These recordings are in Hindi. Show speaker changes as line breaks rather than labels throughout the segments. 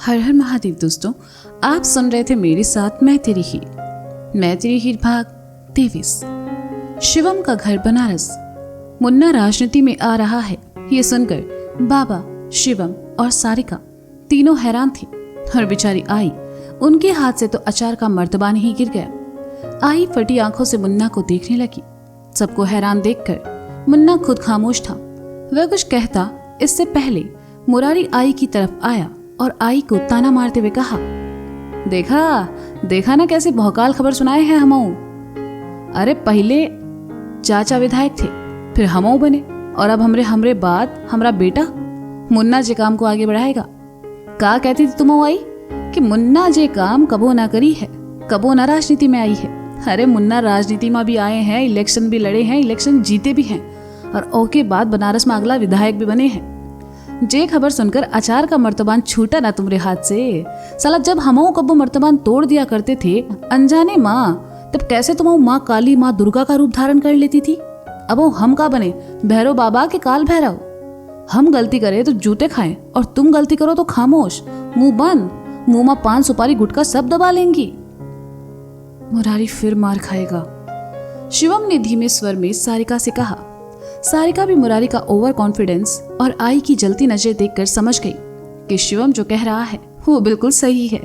हर हर महादेव दोस्तों, आप सुन रहे थे मेरे साथ मैं तेरी हीर भाग 23। शिवम का घर बनारस। मुन्ना राजनीति में आ रहा है ये सुनकर बाबा, शिवम और सारिका तीनों हैरान थे। और बेचारी आई, उनके हाथ से तो अचार का मर्तबा ही गिर गया। आई फटी आंखों से मुन्ना को देखने लगी। सबको हैरान देखकर मुन्ना खुद खामोश था। वह कुछ कहता इससे पहले मुरारी आई की तरफ आया और आई को ताना मारते हुए कहा, देखा ना कैसे भौकाल खबर सुनाए हैं हमऊ। अरे पहले चाचा विधायक थे, फिर हमऊ बने, और अब हमरे बाद हमरा बेटा मुन्ना जे काम को आगे बढ़ाएगा। का कहती थी तुम आई कि मुन्ना जे काम कबो ना करी है, कबो ना राजनीति में आई है। अरे मुन्ना राजनीति में भी आए हैं, इलेक्शन भी लड़े हैं, इलेक्शन जीते भी हैं, और ओके बाद बनारस में अगला विधायक भी बने हैं। जे खबर सुनकर अचार का मर्तबान छूटा ना तुम्हारे हाथ से। साला जब हमो कब्बो मर्तबान तोड़ दिया करते थे अनजाने माँ, तब कैसे तुम माँ काली, माँ दुर्गा का रूप धारण कर लेती थी। अब वो हम का बने, भैरव बाबा के काल भैरव। हम गलती करे तो जूते खाएं और तुम गलती करो तो खामोश, मुंह बंद, मुंह में पान सुपारी गुटखा सब दबा लेंगी। मुरारी फिर मार खाएगा, शिवम ने धीमे स्वर में सारिका से कहा। सारिका भी मुरारी का ओवर कॉन्फिडेंस और आई की जलती नजर देखकर समझ गई कि शिवम जो कह रहा है वो बिल्कुल सही है।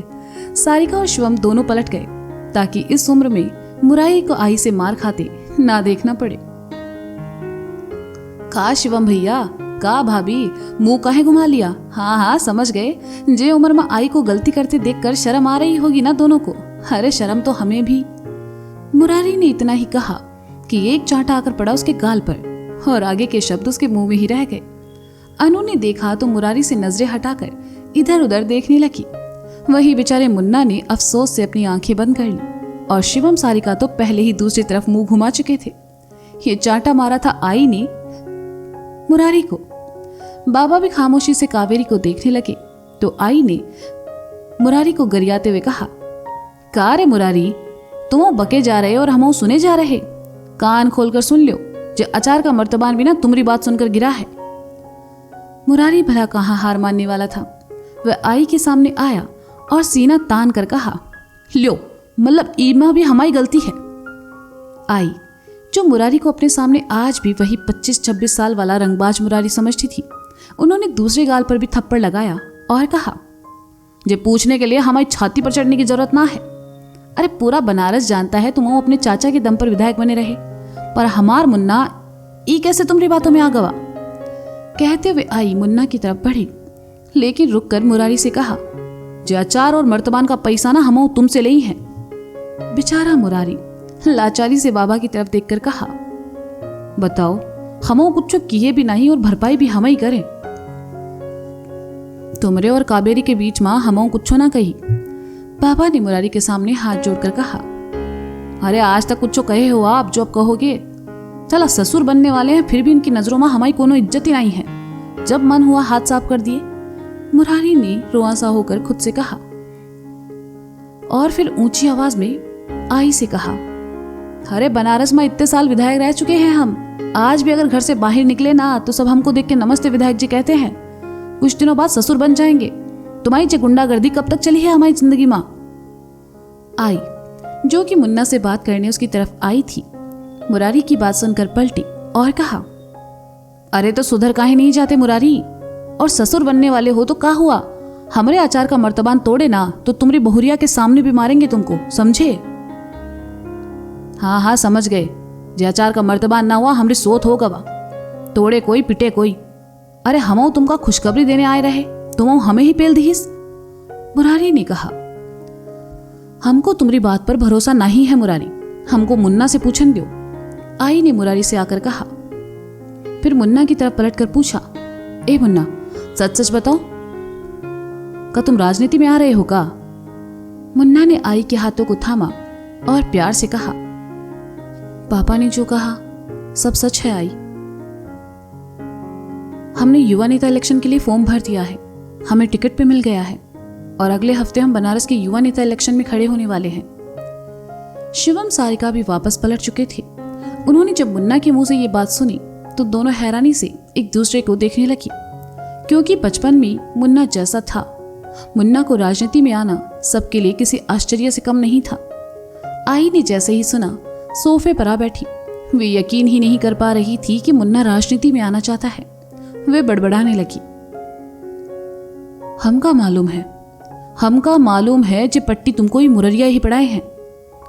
सारिका और शिवम दोनों पलट गए ताकि इस उम्र में मुरारी को आई से मार खाते ना देखना पड़े। का शिवम भैया, का भाभी, मुंह काहे घुमा लिया। हाँ समझ गए, जे उम्र में आई को गलती करते देखकर शर्म आ रही होगी ना दोनों को। अरे शर्म तो हमें भी। मुरारी ने इतना ही कहा कि एक चांटा आकर पड़ा उसके गाल पर और आगे के शब्द उसके मुंह में ही रह गए। अनु ने देखा तो मुरारी से नजरें हटाकर इधर उधर देखने लगी। वही बेचारे मुन्ना ने अफसोस से अपनी आंखें बंद कर ली और शिवम सारिका तो पहले ही दूसरी तरफ मुंह घुमा चुके थे। ये चांटा मारा था आई ने मुरारी को। बाबा भी खामोशी से कावेरी को देखने लगे तो आई ने मुरारी को गरियाते हुए कहा, का रे मुरारी, तुम बके जा रहे और हम सुने जा रहे। कान खोलकर सुन लो, जो अचार का मर्तबान भी ना तुम्हारी बात सुनकर गिरा है। मुरारी भला कहाँ हार मानने वाला था। वह आई के सामने आया और सीना तान कर कहा, लो मतलब ईमा भी हमारी गलती है। आई, जो मुरारी को अपने सामने आज भी वही 25-26 साल वाला रंगबाज मुरारी समझती थी, उन्होंने दूसरे गाल पर भी थप्पड़ लगाया और कहा, जे पूछने के लिए हमारी छाती पर चढ़ने की जरूरत ना है। अरे पूरा बनारस जानता है तुम अपने चाचा के दम पर विधायक बने रहे, पर हमार मुन्ना ई कैसे तुम्हारी बातों में आ गवा। कहते हुए आई मुन्ना की तरफ बढ़ी, लेकिन रुककर मुरारी से कहा, जे अचार और मर्तबान का पैसा ना हम तुमसे ले ही है। बेचारा मुरारी लाचारी से बाबा की तरफ देखकर कहा, बताओ हम कुछ किए भी नहीं और भरपाई भी हम ही करें। तुमरे और काबेरी के बीच में हम कुछ ना कही। बाबा ने मुरारी के सामने हाथ जोड़कर कहा, अरे आज तक कुछ कहे हो आप, जो अब कहोगे। चला ससुर बनने वाले हैं, फिर भी इनकी नजरों में हमारी कोनो इज्जत ही नहीं है। जब मन हुआ हाथ साफ कर दिए। मुरारी ने रुआंसा होकर खुद से कहा और फिर ऊंची आवाज में आई से कहा, अरे बनारस में इतने साल विधायक रह चुके हैं हम, आज भी अगर घर से बाहर निकले ना तो सब हमको देख के नमस्ते विधायक जी कहते हैं। कुछ दिनों बाद ससुर बन जाएंगे। तुम्हारी जे गुंडागर्दी कब तक चली है हमारी जिंदगी में। आई, जो कि मुन्ना से बात करने उसकी तरफ आई थी, मुरारी की बात सुनकर पलटी और कहा, अरे तो सुधर काहे नहीं जाते मुरारी, और ससुर बनने वाले हो तो क्या हुआ, हमरे आचार का मर्तबान तोड़े ना तो तुम्हारी बहुरिया के सामने भी मारेंगे तुमको, समझे। हाँ समझ गए, जे आचार का मर्तबान ना हुआ हमरे सोत हो गवा, तोड़े कोई पिटे कोई। अरे हम तुमका खुशखबरी देने आए रहे, तुम हमें ही पेल दीस। मुरारी ने कहा, हमको तुम्हारी बात पर भरोसा नहीं है मुरारी, हमको मुन्ना से पूछन दो। आई ने मुरारी से आकर कहा। फिर मुन्ना की तरफ पलटकर पूछा, ए मुन्ना, सच सच बताओ, का तुम राजनीति में आ रहे हो का। मुन्ना ने आई के हाथों को थामा और प्यार से कहा, पापा ने जो कहा सब सच है आई। हमने युवा नेता इलेक्शन के लिए फॉर्म भर दिया है, हमें टिकट पे मिल गया है और अगले हफ्ते हम बनारस के युवा नेता इलेक्शन में खड़े होने वाले हैं। शिवम सारिका भी वापस पलट चुके थे। उन्होंने जब मुन्ना के मुंह से ये बात सुनी तो दोनों हैरानी से एक दूसरे को देखने लगी, क्योंकि बचपन में मुन्ना जैसा था मुन्ना को राजनीति में आना सबके लिए किसी आश्चर्य से कम नहीं था। आई ने जैसे ही सुना सोफे पर आ बैठी। वे यकीन ही नहीं कर पा रही थी कि मुन्ना राजनीति में आना चाहता है। वे बड़बड़ाने लगी, हमका मालूम है जे पट्टी तुमको ही मुररिया ही पढ़ाए हैं।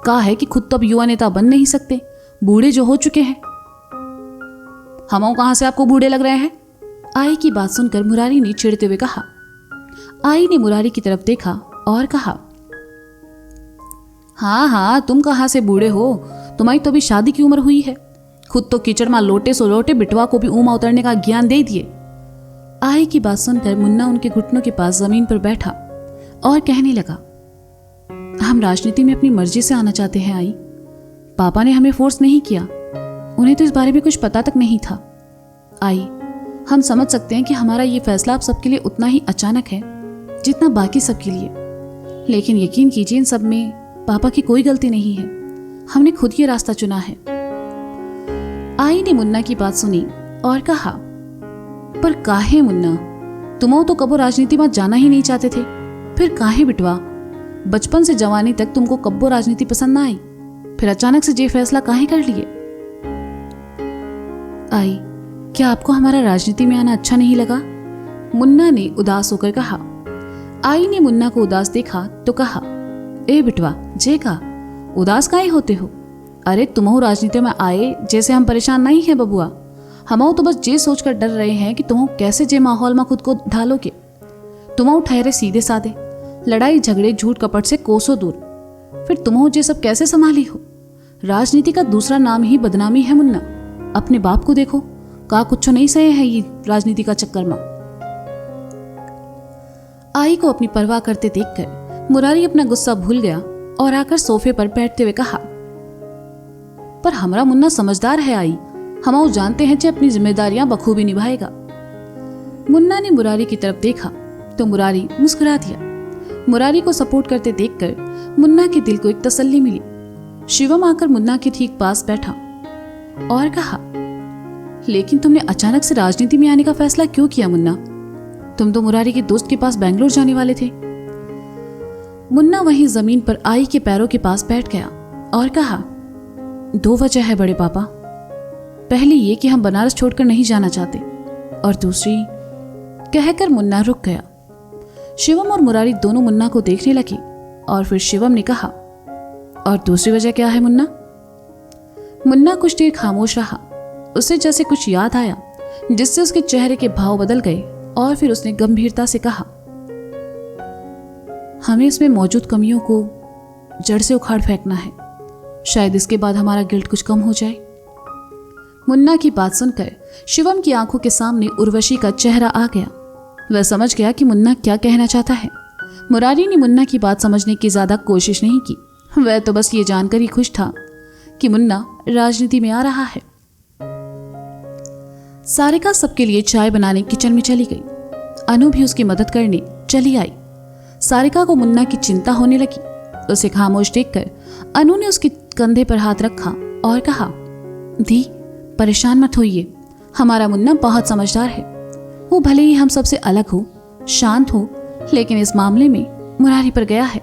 कहा है कि खुद तो अब युवा नेता बन नहीं सकते, बूढ़े जो हो चुके हैं। हम कहां से आपको बूढ़े लग रहे हैं? आई की बात सुनकर मुरारी ने चिढ़ते हुए कहा। आई ने मुरारी की तरफ देखा और कहा, हाँ तुम कहां से बूढ़े हो, तुम्हारी तो अभी शादी की उम्र हुई है। खुद तो कीचड़ में लोटे सो लोटे बिटवा को भी ऊमा उतरने का ज्ञान दे दिए। आई की बात सुनकर मुन्ना उनके घुटनों के पास जमीन पर बैठा और कहने लगा, हम राजनीति में अपनी मर्जी से आना चाहते हैं आई। पापा ने हमें फोर्स नहीं किया, उन्हें तो इस बारे में कुछ पता तक नहीं था। आई, हम समझ सकते हैं कि हमारा ये फैसला आप सबके लिए उतना ही अचानक है जितना बाकी सबके लिए, लेकिन यकीन कीजिए इन सब में पापा की कोई गलती नहीं है। हमने खुद ये रास्ता चुना है। आई ने मुन्ना की बात सुनी और कहा, पर काहे मुन्ना, तुम तो कबो राजनीति में जाना ही नहीं चाहते थे, फिर काहे बिटवा? बचपन से जवानी तक तुमको कब्बो राजनीति पसंद ना आई, फिर अचानक से ये फैसला काहे कर लिए? आई, क्या आपको हमारा राजनीति में आना अच्छा नहीं लगा? मुन्ना ने उदास होकर कहा। आई ने मुन्ना को उदास देखा तो कहा, ए बिटवा जेका, उदास काहे होते हो? अरे तुम राजनीति में आए जैसे हम परेशान नहीं है बबुआ। हम तो बस ये सोचकर डर रहे हैं कि तुम कैसे जे माहौल में खुद को ढालोगे। तुम ठहरे सीधे साधे, लड़ाई झगड़े झूठ कपट से कोसों दूर, फिर तुम ये सब कैसे संभाली हो? राजनीति का दूसरा नाम ही बदनामी है मुन्ना। अपने बाप को देखो, का कुछ नहीं सहे है ये राजनीति का चक्कर में। आई को अपनी परवाह करते देखकर मुरारी अपना गुस्सा भूल गया और आकर सोफे पर बैठते हुए कहा, पर हमारा मुन्ना समझदार है आई, हम जानते हैं कि अपनी जिम्मेदारियां बखूबी निभाएगा। मुन्ना ने मुरारी की तरफ देखा तो मुरारी मुस्कुरा दिया। मुरारी को सपोर्ट करते देखकर मुन्ना के दिल को एक तसल्ली मिली। शिवम आकर मुन्ना के ठीक पास बैठा और कहा, लेकिन तुमने अचानक से राजनीति में आने का फैसला क्यों किया मुन्ना? तुम तो मुरारी के दोस्त के पास बेंगलोर जाने वाले थे। मुन्ना वहीं जमीन पर आई के पैरों के पास बैठ गया और कहा, 2 वजह है बड़े पापा। पहली ये कि हम बनारस छोड़कर नहीं जाना चाहते, और दूसरी, कहकर मुन्ना रुक गया। शिवम और मुरारी दोनों मुन्ना को देखने लगे और फिर शिवम ने कहा, और दूसरी वजह क्या है मुन्ना? मुन्ना कुछ देर खामोश रहा। उसे जैसे कुछ याद आया जिससे उसके चेहरे के भाव बदल गए और फिर उसने गंभीरता से कहा, हमें इसमें मौजूद कमियों को जड़ से उखाड़ फेंकना है। शायद इसके बाद हमारा गिल्ट कुछ कम हो जाए। मुन्ना की बात सुनकर शिवम की आंखों के सामने उर्वशी का चेहरा आ गया। वह समझ गया कि मुन्ना क्या कहना चाहता है। मुरारी ने मुन्ना की बात समझने की ज्यादा कोशिश नहीं की। वह तो बस ये जानकर ही खुश था कि मुन्ना राजनीति में आ रहा है। सारिका सबके लिए चाय बनाने किचन में चली गई। अनु भी उसकी मदद करने चली आई। सारिका को मुन्ना की चिंता होने लगी। उसे खामोश देखकर अनु ने उसके कंधे पर हाथ रखा और कहा, दी परेशान मत होइए, हमारा मुन्ना बहुत समझदार है। वो भले ही हम सबसे अलग हो, शांत हो, लेकिन इस मामले में मुरारी पर गया है,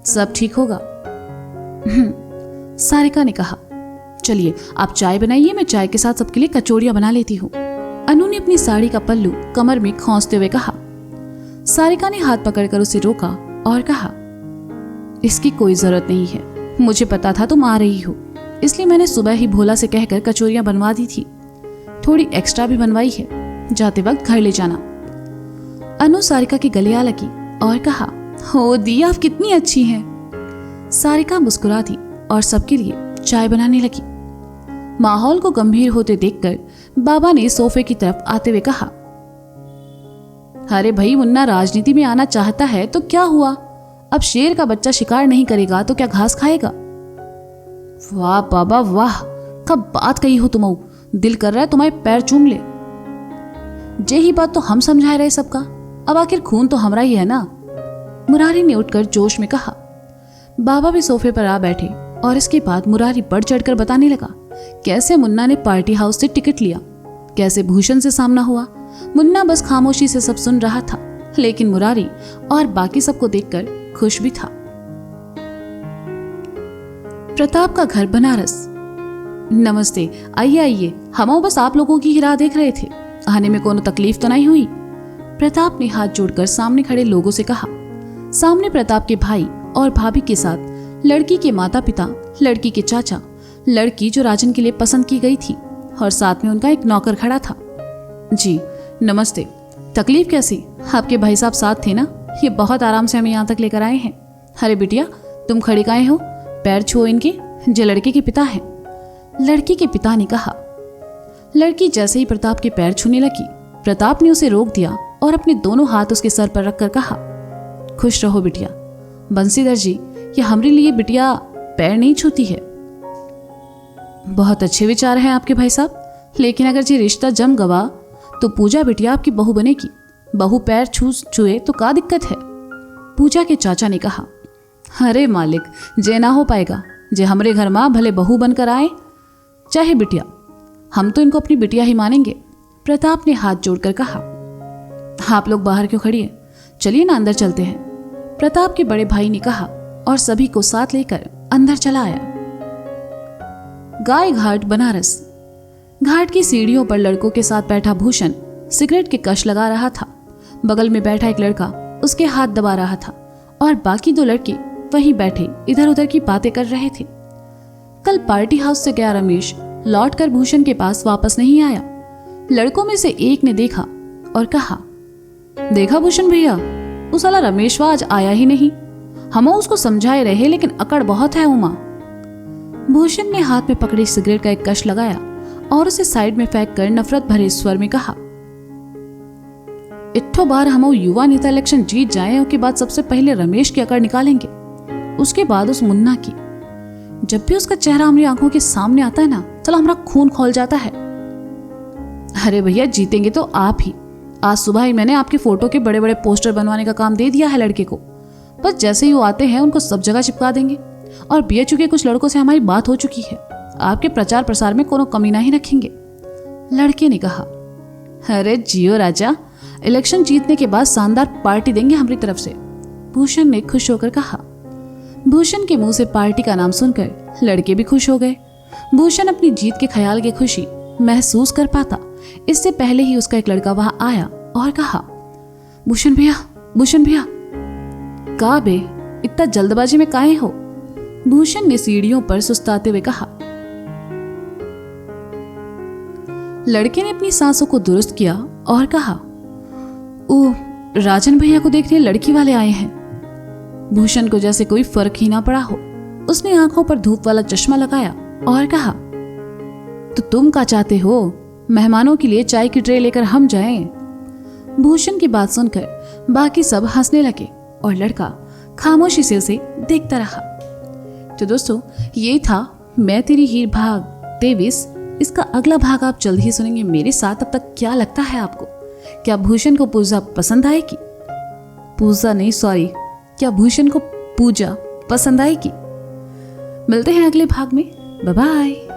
सब ठीक होगा। सारिका ने कहा, चलिए आप चाय बनाइए, मैं चाय के साथ सबके लिए कचौड़ियां बना लेती हूँ। अनु ने अपनी साड़ी का पल्लू कमर में खौंसते हुए कहा। सारिका ने हाथ पकड़कर उसे रोका और कहा, इसकी कोई जरूरत नहीं है, मुझे पता था तुम आ रही हो, इसलिए मैंने सुबह ही भोला से कहकर कचौरियां बनवा दी थी। थोड़ी एक्स्ट्रा भी बनवाई है, जाते वक्त घर ले जाना। अनु सारिका के गले आ लगी और कहा, हो दी आप कितनी अच्छी हैं। सारिका मुस्कुरा दी और सबके लिए चाय बनाने लगी। माहौल को गंभीर होते देखकर बाबा ने सोफे की तरफ आते हुए कहा, अरे भाई मुन्ना राजनीति में आना चाहता है तो क्या हुआ? अब शेर का बच्चा शिकार नहीं करेगा तो क्या घास खाएगा? वाह बाबा वाह, कब बात कही हो तुम, दिल कर रहा है तुम्हारे पैर चूम ले। यही बात तो हम समझा रहे सबका, अब आखिर खून तो हमारा ही है ना। मुरारी ने उठकर जोश में कहा। बाबा भी सोफे पर आ बैठे और इसके बाद मुरारी बढ़ चढ़कर बताने लगा कैसे मुन्ना ने पार्टी हाउस से टिकट लिया, कैसे भूषण से सामना हुआ। मुन्ना बस खामोशी से सब सुन रहा था लेकिन मुरारी और बाकी सबको देखकर खुश भी था। प्रताप का घर बनारस। नमस्ते, आइए आइए, हम बस आप लोगों की ही राह देख रहे थे। आने में कोनो तकलीफ तो नहीं हुई? प्रताप ने हाथ जोड़कर सामने खड़े लोगों से कहा। सामने प्रताप के भाई और भाभी के साथ लड़की के माता पिता, लड़की के चाचा, लड़की जो राजन के लिए पसंद की गई थी और साथ में उनका एक नौकर खड़ा था। जी नमस्ते, तकलीफ कैसी? आपके भाई साहब साथ थे ना? ये बहुत आराम से हमें यहाँ तक लेकर आए हैं। अरे बिटिया, तुम खड़ी काहे हो? पैर छुओ इनके, जो लड़के के पिता हैं। लड़की के पिता ने कहा। लड़की जैसे ही प्रताप के पैर छूने लगी, प्रताप ने उसे रोक दिया और अपने दोनों हाथ उसके सर पर रखकर कहा, खुश रहो बिटिया। बंसीधर जी, ये हमारे लिए बिटिया पैर नहीं छूती है। बहुत अच्छे विचार हैं आपके भाई साहब, लेकिन अगर ये रिश्ता जम गवा तो पूजा बिटिया आपकी बहू बनेगी। बहू पैर छुए तो क्या दिक्कत है? पूजा के चाचा ने कहा। अरे मालिक, जे ना हो पाएगा। जे हमरे घर माँ भले बहू बनकर आए चाहे बिटिया, हम तो इनको अपनी बिटिया ही मानेंगे। प्रताप ने हाथ जोड़कर कहा। आप लोग बाहर क्यों खड़ी हैं? चलिए ना अंदर चलते हैं, प्रताप के बड़े भाई ने कहा और सभी को साथ लेकर अंदर चला आया। गाय घाट बनारस। घाट की सीढ़ियों पर लड़कों के साथ बैठा भूषण सिगरेट के कश लगा रहा था। बगल में बैठा एक लड़का उसके हाथ दबा रहा था और बाकी दो लड़के वहीं बैठे इधर उधर की बातें कर रहे थे। कल पार्टी हाउस से गया रमेश लौटकर भूषण के पास वापस नहीं आया। लड़कों में से एक ने देखा और कहा, देखा भूषण भैया, उस साला रमेशवा आज आया ही नहीं। हम उसको समझाए रहे लेकिन अकड़ बहुत है उमा। भूषण ने हाथ में पकड़ी सिगरेट का एक कश लगाया और उसे साइड में फेंक कर नफरत भरे स्वर में कहा, इट्ठो बार हम युवा नेता इलेक्शन जीत जाए उसके बाद सबसे पहले रमेश की अकड़ निकालेंगे, उसके बाद उस मुन्ना की। जब भी उसका चेहरा हमारी आंखों के सामने आता है ना, चलो हमारा खून खौल जाता है। अरे भैया, जीतेंगे तो आप ही। आज सुबह ही मैंने आपके फोटो के बड़े बड़े पोस्टर बनवाने का काम दे दिया है लड़के को। बस जैसे ही वो आते हैं उनको सब जगह चिपका देंगे। और बीएचयू के कुछ लड़कों से हमारी बात हो चुकी है, आपके प्रचार प्रसार में कोनो कमी नहीं रखेंगे। लड़के ने कहा। अरे जियो राजा, इलेक्शन जीतने के बाद शानदार पार्टी देंगे हमारी तरफ से, भूषण ने खुश होकर कहा। भूषण के मुंह से पार्टी का नाम सुनकर लड़के भी खुश हो गए। भूषण अपनी जीत के ख्याल की खुशी महसूस कर पाता इससे पहले ही उसका एक लड़का वहां आया और कहा, भूषण भैया, भूषण भैया। का बे, इतना जल्दबाजी में काहे हो? भूषण ने सीढ़ियों पर सुस्ताते हुए कहा। लड़के ने अपनी सांसों को दुरुस्त किया और कहा, ओ, राजन भैया को देखने लड़की वाले आए हैं। भूषण को जैसे कोई फर्क ही ना पड़ा हो। उसने आंखों पर धूप वाला चश्मा लगाया और कहा, तो तुम क्या चाहते हो? मेहमानों के लिए चाय की ट्रे लेकर हम जाएं? भूषण की बात सुनकर बाकी सब हंसने लगे और लड़का खामोशी से उसे देखता रहा। तो दोस्तों, ये था मैं तेरी हीर भाग 23। इसका अगला भाग आप जल्द ही सुनेंगे मेरे साथ। अब तक क्या लगता है आपको? क्या भूषण को पूजा पसंद आएगी? पूजा नहीं, सॉरी, क्या भूषण को पूजा पसंद आएगी? मिलते हैं अगले भाग में। Bye bye.